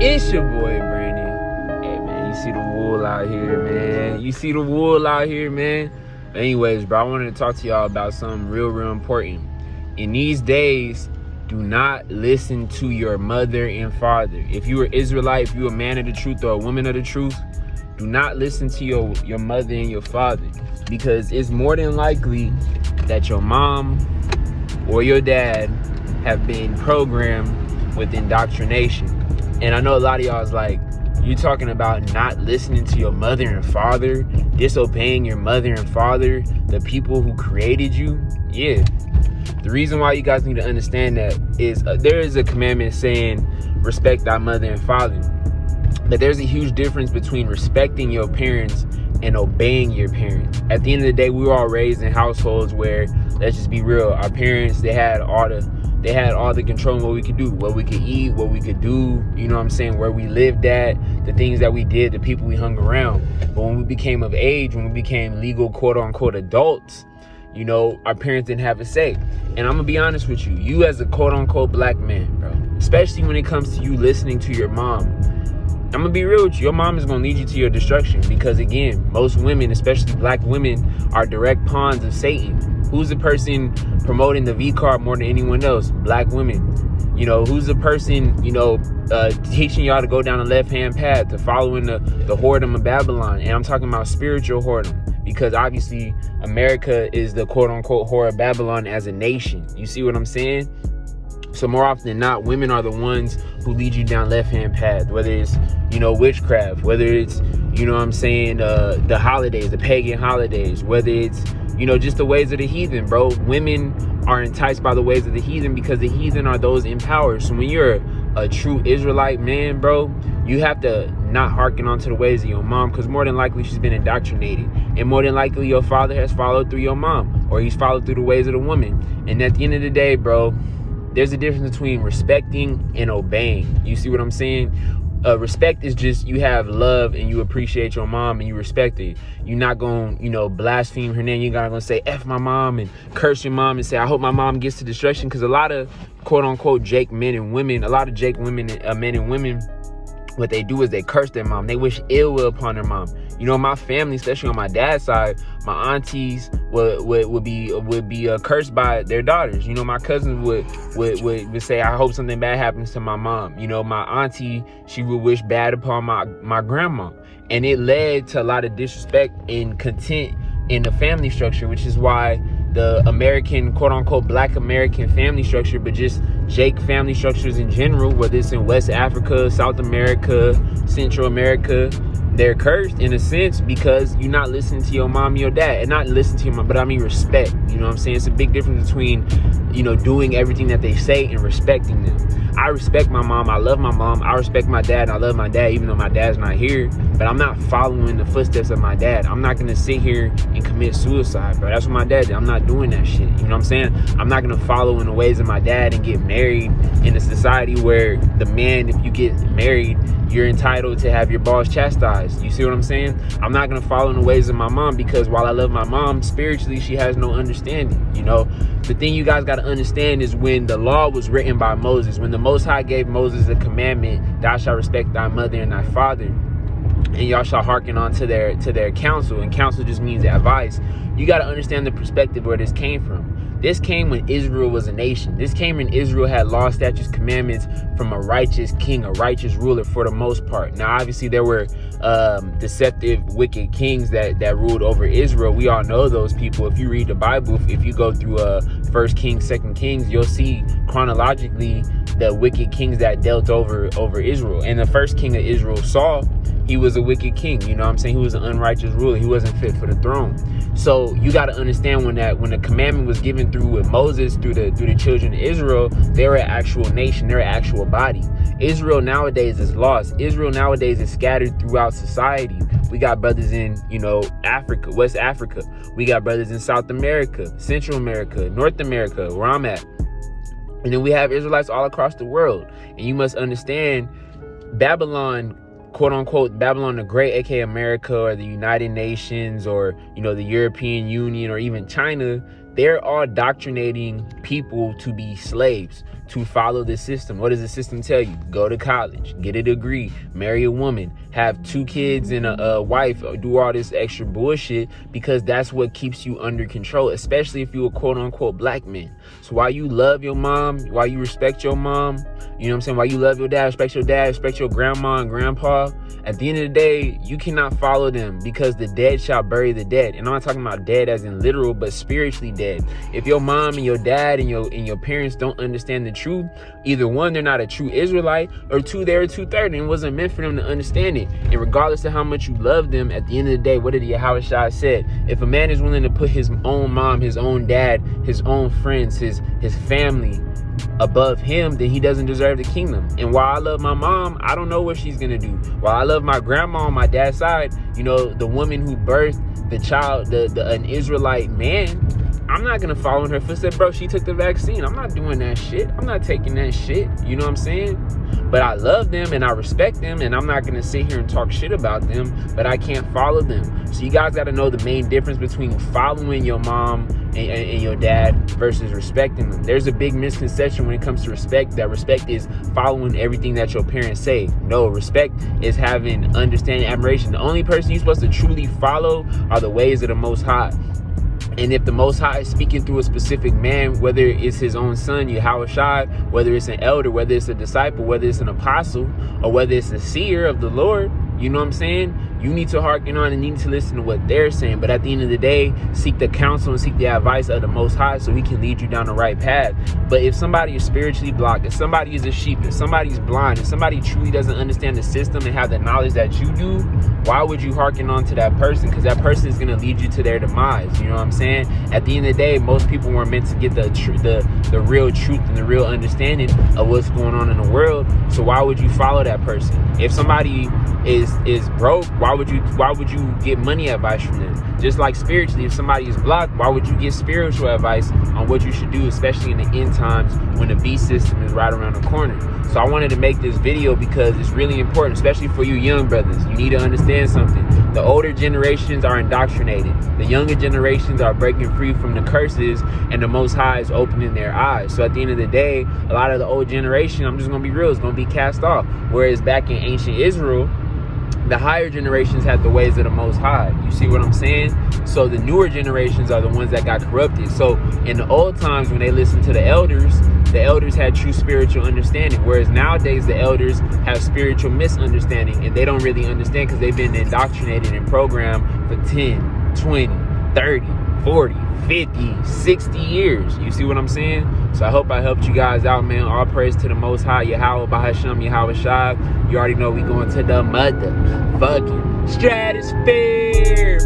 It's your boy Brandon. Hey man, you see the wool out here, man. You see the wool out here, man. Anyways, bro, I wanted to talk to y'all about something real important. In these days, do not listen to your mother and father. If you are Israelite, if you a man of the truth or a woman of the truth, do not listen to your mother and your father, because it's more than likely that your mom or your dad have been programmed with indoctrination. And I know a lot of y'all is like, you talking about not listening to your mother and father, disobeying your mother and father, the people who created you. Yeah. The reason why you guys need to understand that is there is a commandment saying respect thy mother and father. But there's a huge difference between respecting your parents and obeying your parents. At the end of the day, we were all raised in households where, let's just be real, our parents, they had all the control of what we could do, what we could eat, what we could do, you know what I'm saying, where we lived at, the things that we did, the people we hung around. But when we became of age, when we became legal, quote unquote, adults, you know, our parents didn't have a say. And I'm gonna be honest with you, you as a quote unquote black man, bro, especially when it comes to you listening to your mom, I'm gonna be real with you, your mom is gonna lead you to your destruction. Because again, most women, especially black women, are direct pawns of Satan. Who's the person promoting the V card more than anyone else? Black women. You know, who's the person, you know, teaching y'all to go down the left-hand path, to following the whoredom of Babylon? And I'm talking about spiritual whoredom, because obviously America is the quote-unquote whore of Babylon as a nation. You see what I'm saying? So more often than not, women are the ones who lead you down left-hand path, whether it's, you know, witchcraft, whether it's, you know what I'm saying, the holidays, the pagan holidays, whether it's, you know, just the ways of the heathen, bro. Women are enticed by the ways of the heathen because the heathen are those in power. So when you're a true Israelite man, bro, you have to not hearken onto the ways of your mom, because more than likely she's been indoctrinated. And more than likely your father has followed through your mom, or he's followed through the ways of the woman. And at the end of the day, bro, there's a difference between respecting and obeying. You see what I'm saying? Respect is just you have love and you appreciate your mom and you respect it. You're not going to, you know, blaspheme her name. You're not going to say F my mom and curse your mom and say, I hope my mom gets to destruction. Because a lot of quote unquote Jake men and women, a lot of Jake women, men and women, what they do is they curse their mom. They wish ill will upon their mom. You know, my family, especially on my dad's side, my aunties would be cursed by their daughters. You know, my cousins would say, I hope something bad happens to my mom. You know, my auntie, she would wish bad upon my grandma. And it led to a lot of disrespect and contempt in the family structure, which is why the American, quote unquote, black American family structure, but just Jake family structures in general, whether it's in West Africa, South America, Central America, they're cursed in a sense because you're not listening to your mom and your dad. And not listen to your mom, but I mean respect. You know what I'm saying? It's a big difference between, you know, doing everything that they say and respecting them. I respect my mom. I love my mom. I respect my dad. I love my dad, even though my dad's not here. But I'm not following the footsteps of my dad. I'm not going to sit here and commit suicide, bro. That's what my dad did. I'm not doing that shit. You know what I'm saying? I'm not going to follow in the ways of my dad and get married in a society where the man, if you get married, you're entitled to have your balls chastised. You see what I'm saying? I'm not going to follow in the ways of my mom, because while I love my mom, spiritually, she has no understanding. You know, the thing you guys got to understand is when the law was written by Moses, when the Most High gave Moses a commandment, thou shalt respect thy mother and thy father, and y'all shall hearken on to their counsel. And counsel just means advice. You got to understand the perspective where this came from. This came when Israel was a nation. This came when Israel had law, statutes, commandments from a righteous king, a righteous ruler for the most part. Now, obviously, there were deceptive, wicked kings that ruled over Israel. We all know those people. If you read the Bible, if you go through 1 Kings, 2 Kings, you'll see chronologically the wicked kings that dealt over Israel. And the first king of Israel, Saul, he was a wicked king. You know what I'm saying? He was an unrighteous ruler. He wasn't fit for the throne. So you got to understand when the commandment was given through with Moses, through the children of Israel, they were an actual nation. They're an actual body. Israel nowadays is lost. Israel nowadays is scattered throughout society. We got brothers in, you know, Africa, West Africa. We got brothers in South America, Central America, North America, where I'm at. And then we have Israelites all across the world. And you must understand, Babylon, quote unquote, Babylon the Great, aka America, or the United Nations, or, you know, the European Union, or even China, they're all doctrinating people to be slaves. to follow the system. What does the system tell you? Go to college, get a degree, marry a woman, have 2 kids and a wife, do all this extra bullshit, because that's what keeps you under control, especially if you're a quote unquote black man. So while you love your mom, while you respect your mom, you know what I'm saying, while you love your dad, respect your grandma and grandpa, at the end of the day, you cannot follow them, because the dead shall bury the dead. And I'm not talking about dead as in literal, but spiritually dead. If your mom and your dad and your parents don't understand the truth, either one, they're not a true Israelite, or 2, they're a 2/3, and it wasn't meant for them to understand it. And regardless of how much you love them, at the end of the day, what did Yahushua said? If a man is willing to put his own mom, his own dad, his own friends, his family above him, then he doesn't deserve the kingdom. And while I love my mom, I don't know what she's gonna do. While I love my grandma on my dad's side, you know, the woman who birthed the child, an Israelite man, I'm not gonna follow in her footsteps. Bro, she took the vaccine. I'm not doing that shit. I'm not taking that shit. You know what I'm saying? But I love them and I respect them, and I'm not gonna sit here and talk shit about them, but I can't follow them. So you guys gotta know the main difference between following your mom and your dad versus respecting them. There's a big misconception when it comes to respect, that respect is following everything that your parents say. No, respect is having understanding, admiration. The only person you're supposed to truly follow are the ways of the Most High. And if the Most High is speaking through a specific man, whether it's his own son, Yahushua, whether it's an elder, whether it's a disciple, whether it's an apostle, or whether it's a seer of the Lord, you know what I'm saying? You need to hearken on and need to listen to what they're saying. But at the end of the day, seek the counsel and seek the advice of the Most High so he can lead you down the right path. But if somebody is spiritually blocked, if somebody is a sheep, if somebody's blind, if somebody truly doesn't understand the system and have the knowledge that you do, why would you hearken on to that person? Because that person is going to lead you to their demise. You know what I'm saying? At the end of the day, most people weren't meant to get the real truth and the real understanding of what's going on in the world. So why would you follow that person? If somebody is broke, why would you get money advice from them? Just like spiritually, if somebody is blocked, why would you get spiritual advice on what you should do, especially in the end times when the beast system is right around the corner? So I wanted to make this video because it's really important, especially for you young brothers. You need to understand something. The older generations are indoctrinated. The younger generations are breaking free from the curses, and the Most High is opening their eyes. So at the end of the day, a lot of the old generation, I'm just going to be real, is going to be cast off. Whereas back in ancient Israel, the higher generations had the ways of the Most High. You see what I'm saying? So the newer generations are the ones that got corrupted. So in the old times, when they listened to the elders had true spiritual understanding. Whereas nowadays, the elders have spiritual misunderstanding, and they don't really understand because they've been indoctrinated and programmed for 10, 20, 30, 40, 50, 60 years. You see what I'm saying? So I hope I helped you guys out, man. All praise to the Most High, Yahweh, Bahasham, Yahweh Shai. You already know we going to the motherfucking stratosphere.